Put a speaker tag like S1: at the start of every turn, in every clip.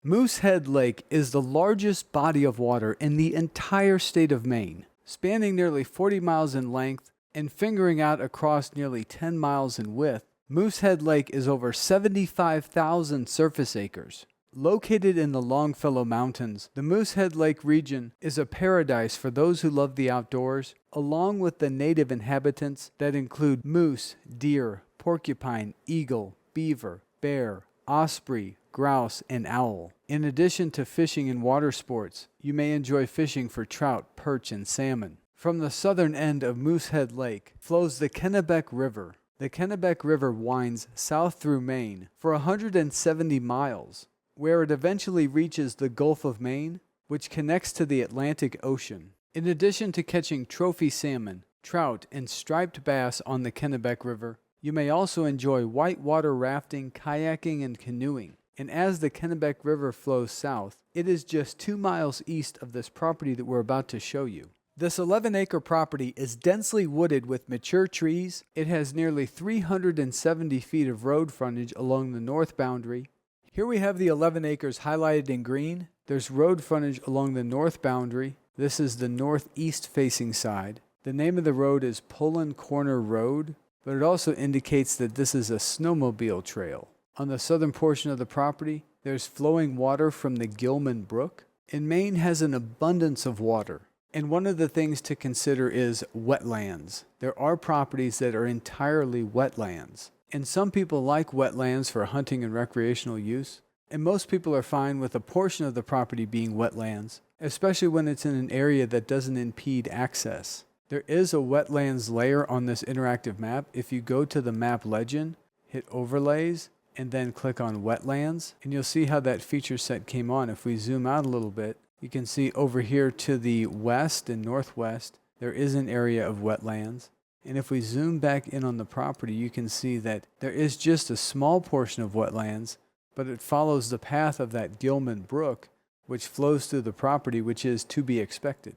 S1: Moosehead Lake is the largest body of water in the entire state of Maine, spanning nearly 40 miles in length and fingering out across nearly 10 miles in width. Moosehead Lake is over 75,000 surface acres. Located in the Longfellow Mountains, the Moosehead Lake region is a paradise for those who love the outdoors, along with the native inhabitants that include moose, deer, porcupine, eagle, beaver, bear, osprey, grouse, and owl. In addition to fishing and water sports, you may enjoy fishing for trout, perch, and salmon. From the southern end of Moosehead Lake flows the Kennebec River. The Kennebec River winds south through Maine for 170 miles, where it eventually reaches the Gulf of Maine, which connects to the Atlantic Ocean. In addition to catching trophy salmon, trout, and striped bass on the Kennebec River, you may also enjoy whitewater rafting, kayaking, and canoeing. And as the Kennebec River flows south, it is just 2 miles east of this property that we're about to show you. This 11-acre property is densely wooded with mature trees. It has nearly 370 feet of road frontage along the north boundary. Here we have the 11 acres highlighted in green. There's road frontage along the north boundary. This is the northeast facing side. The name of the road is Pullen Corner Road, but it also indicates that this is a snowmobile trail. On the southern portion of the property, there's flowing water from the Gilman Brook. And Maine has an abundance of water. And one of the things to consider is wetlands. There are properties that are entirely wetlands. And some people like wetlands for hunting and recreational use. And most people are fine with a portion of the property being wetlands, especially when it's in an area that doesn't impede access. There is a wetlands layer on this interactive map. If you go to the map legend, hit overlays, and then click on wetlands, and you'll see how that feature set came on. If we zoom out a little bit, you can see over here to the west and northwest, there is an area of wetlands. And if we zoom back in on the property, you can see that there is just a small portion of wetlands, but it follows the path of that Gilman Brook, which flows through the property, which is to be expected.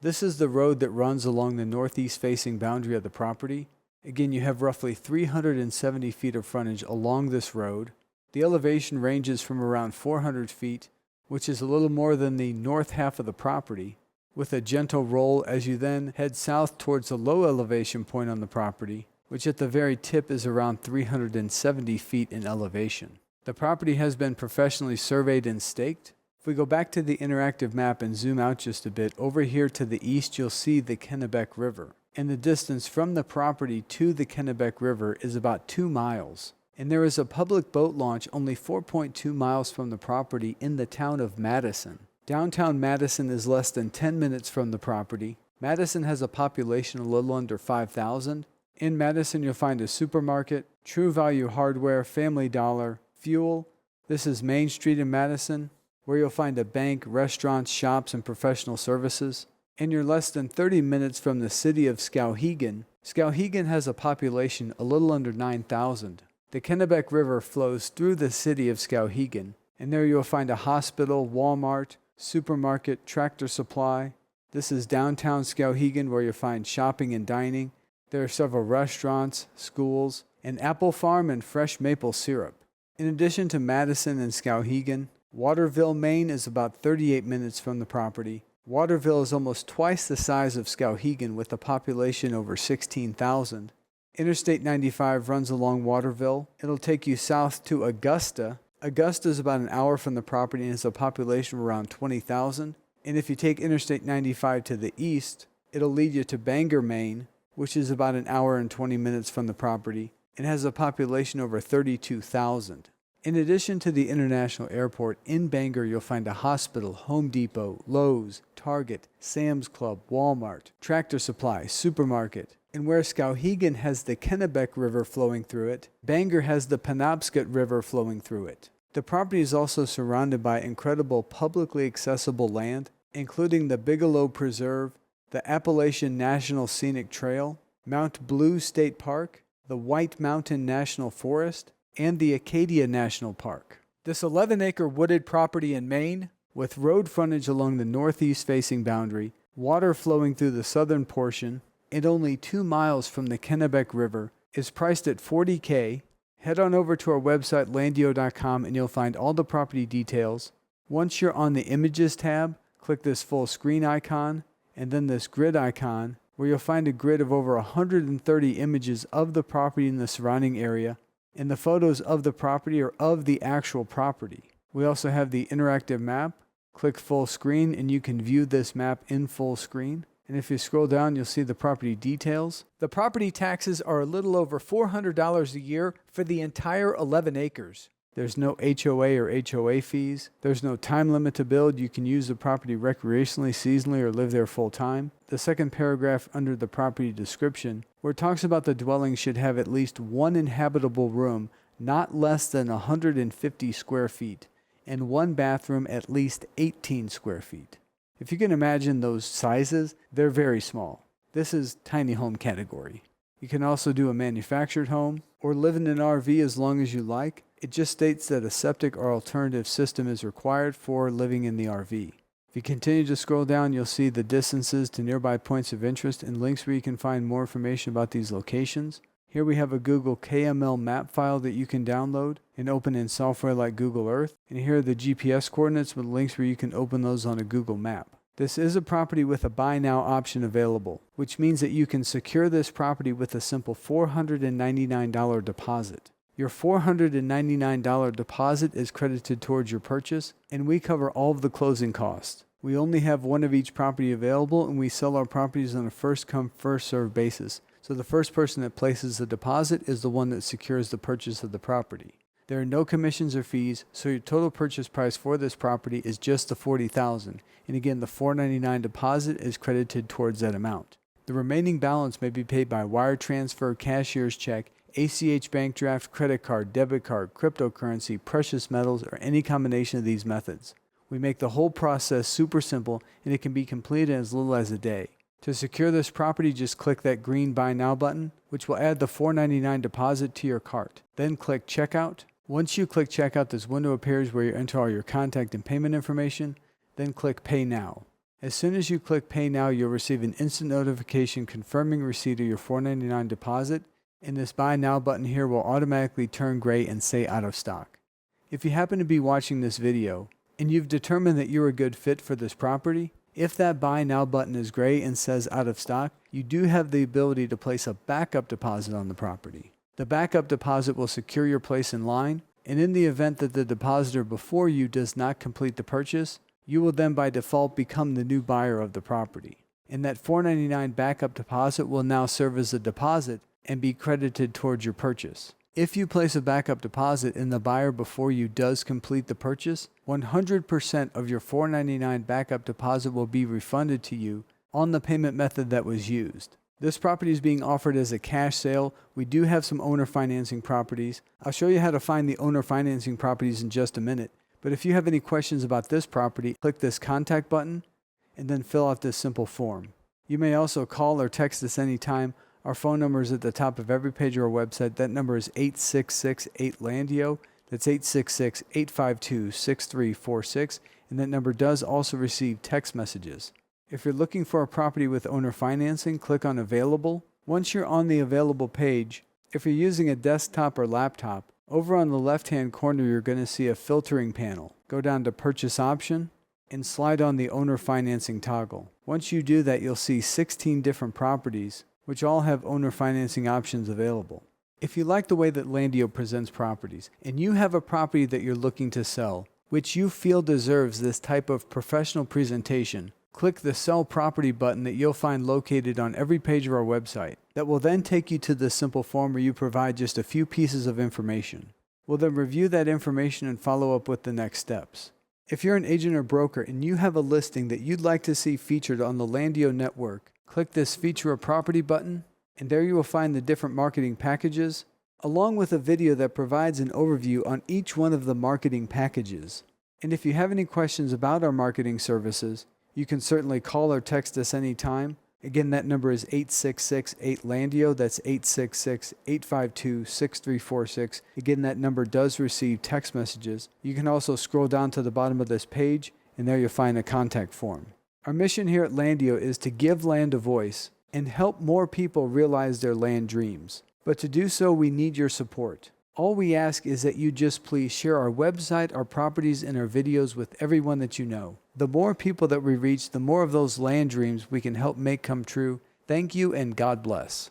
S1: This is the road that runs along the northeast facing boundary of the property. Again, you have roughly 370 feet of frontage along this road. The elevation ranges from around 400 feet, which is a little more than the north half of the property, with a gentle roll as you then head south towards the low elevation point on the property, which at the very tip is around 370 feet in elevation. The property has been professionally surveyed and staked. If we go back to the interactive map and zoom out just a bit, over here to the east you'll see the Kennebec River. And the distance from the property to the Kennebec River is about 2 miles. And there is a public boat launch only 4.2 miles from the property in the town of Madison. Downtown Madison is less than 10 minutes from the property. Madison has a population a little under 5,000. In Madison, you'll find a supermarket, True Value Hardware, Family Dollar, fuel. This is Main Street in Madison, where you'll find a bank, restaurants, shops, and professional services. And you're less than 30 minutes from the City of Skowhegan. Skowhegan has a population a little under 9,000. The Kennebec River flows through the City of Skowhegan, and there you'll find a hospital, Walmart, supermarket, Tractor Supply. This is downtown Skowhegan, where you'll find shopping and dining. There are several restaurants, schools, an apple farm, and fresh maple syrup. In addition to Madison and Skowhegan, Waterville, Maine is about 38 minutes from the property. Waterville is almost twice the size of Skowhegan with a population over 16,000. Interstate 95 runs along Waterville. It'll take you south to Augusta. Augusta is about an hour from the property and has a population of around 20,000. And if you take Interstate 95 to the east, it'll lead you to Bangor, Maine, which is about an hour and 20 minutes from the property and has a population over 32,000. In addition to the international airport, in Bangor you'll find a hospital, Home Depot, Lowe's, Target, Sam's Club, Walmart, Tractor Supply, supermarket. And where Skowhegan has the Kennebec River flowing through it, Bangor has the Penobscot River flowing through it. The property is also surrounded by incredible publicly accessible land, including the Bigelow Preserve, the Appalachian National Scenic Trail, Mount Blue State Park, the White Mountain National Forest, and the Acadia National Park. This 11-acre wooded property in Maine, with road frontage along the northeast facing boundary, water flowing through the southern portion, and only 2 miles from the Kennebec River, is priced at $40,000. Head on over to our website landio.com and you'll find all the property details. Once you're on the Images tab, click this full screen icon and then this grid icon where you'll find a grid of over 130 images of the property in the surrounding area and the photos of the property or of the actual property. We also have the interactive map. Click full screen and you can view this map in full screen. And if you scroll down, you'll see the property details. The property taxes are a little over $400 a year for the entire 11 acres. There's no HOA or HOA fees. There's no time limit to build. You can use the property recreationally, seasonally, or live there full time. The second paragraph under the property description, where it talks about the dwelling should have at least one inhabitable room, not less than 150 square feet, and one bathroom at least 18 square feet. If you can imagine those sizes, they're very small. This is tiny home category. You can also do a manufactured home or live in an RV as long as you like. It just states that a septic or alternative system is required for living in the RV. If you continue to scroll down, you'll see the distances to nearby points of interest and links where you can find more information about these locations. Here we have a Google KML map file that you can download and open in software like Google Earth. And here are the GPS coordinates with links where you can open those on a Google map. This is a property with a buy now option available, which means that you can secure this property with a simple $499 deposit. Your $499 deposit is credited towards your purchase, and we cover all of the closing costs. We only have one of each property available, and we sell our properties on a first-come, first-served basis. So the first person that places the deposit is the one that secures the purchase of the property. There are no commissions or fees, so your total purchase price for this property is just the $40,000. And again, the $499 deposit is credited towards that amount. The remaining balance may be paid by wire transfer, cashier's check, ACH bank draft, credit card, debit card, cryptocurrency, precious metals, or any combination of these methods. We make the whole process super simple, and it can be completed in as little as a day. To secure this property, just click that green Buy Now button, which will add the $499 deposit to your cart. Then click Checkout. Once you click Checkout, this window appears where you enter all your contact and payment information. Then click Pay Now. As soon as you click Pay Now, you'll receive an instant notification confirming receipt of your $499 deposit, and this Buy Now button here will automatically turn gray and say out of stock. If you happen to be watching this video, and you've determined that you're a good fit for this property, if that Buy Now button is gray and says out of stock, you do have the ability to place a backup deposit on the property. The backup deposit will secure your place in line, and in the event that the depositor before you does not complete the purchase, you will then by default become the new buyer of the property. And that $499 backup deposit will now serve as a deposit and be credited towards your purchase. If you place a backup deposit and the buyer before you does complete the purchase, 100% of your $499 backup deposit will be refunded to you on the payment method that was used. This property is being offered as a cash sale. We do have some owner financing properties. I'll show you how to find the owner financing properties in just a minute. But if you have any questions about this property, click this contact button and then fill out this simple form. You may also call or text us anytime. Our phone number is at the top of every page of our website. That number is 866-8-LANDIO. That's 866-852-6346. And that number does also receive text messages. If you're looking for a property with owner financing, click on Available. Once you're on the Available page, if you're using a desktop or laptop, over on the left-hand corner, you're going to see a filtering panel. Go down to Purchase Option and slide on the Owner Financing toggle. Once you do that, you'll see 16 different properties, which all have owner financing options available. If you like the way that Landio presents properties, and you have a property that you're looking to sell, which you feel deserves this type of professional presentation, click the Sell Property button that you'll find located on every page of our website. That will then take you to this simple form where you provide just a few pieces of information. We'll then review that information and follow up with the next steps. If you're an agent or broker and you have a listing that you'd like to see featured on the Landio network, click this Feature a Property button, and there you will find the different marketing packages, along with a video that provides an overview on each one of the marketing packages. And if you have any questions about our marketing services, you can certainly call or text us anytime. Again, that number is 866-8-LANDIO. That's 866-852-6346. Again, that number does receive text messages. You can also scroll down to the bottom of this page, and there you'll find a contact form. Our mission here at Landio is to give land a voice and help more people realize their land dreams. But to do so, we need your support. All we ask is that you just please share our website, our properties, and our videos with everyone that you know. The more people that we reach, the more of those land dreams we can help make come true. Thank you and God bless.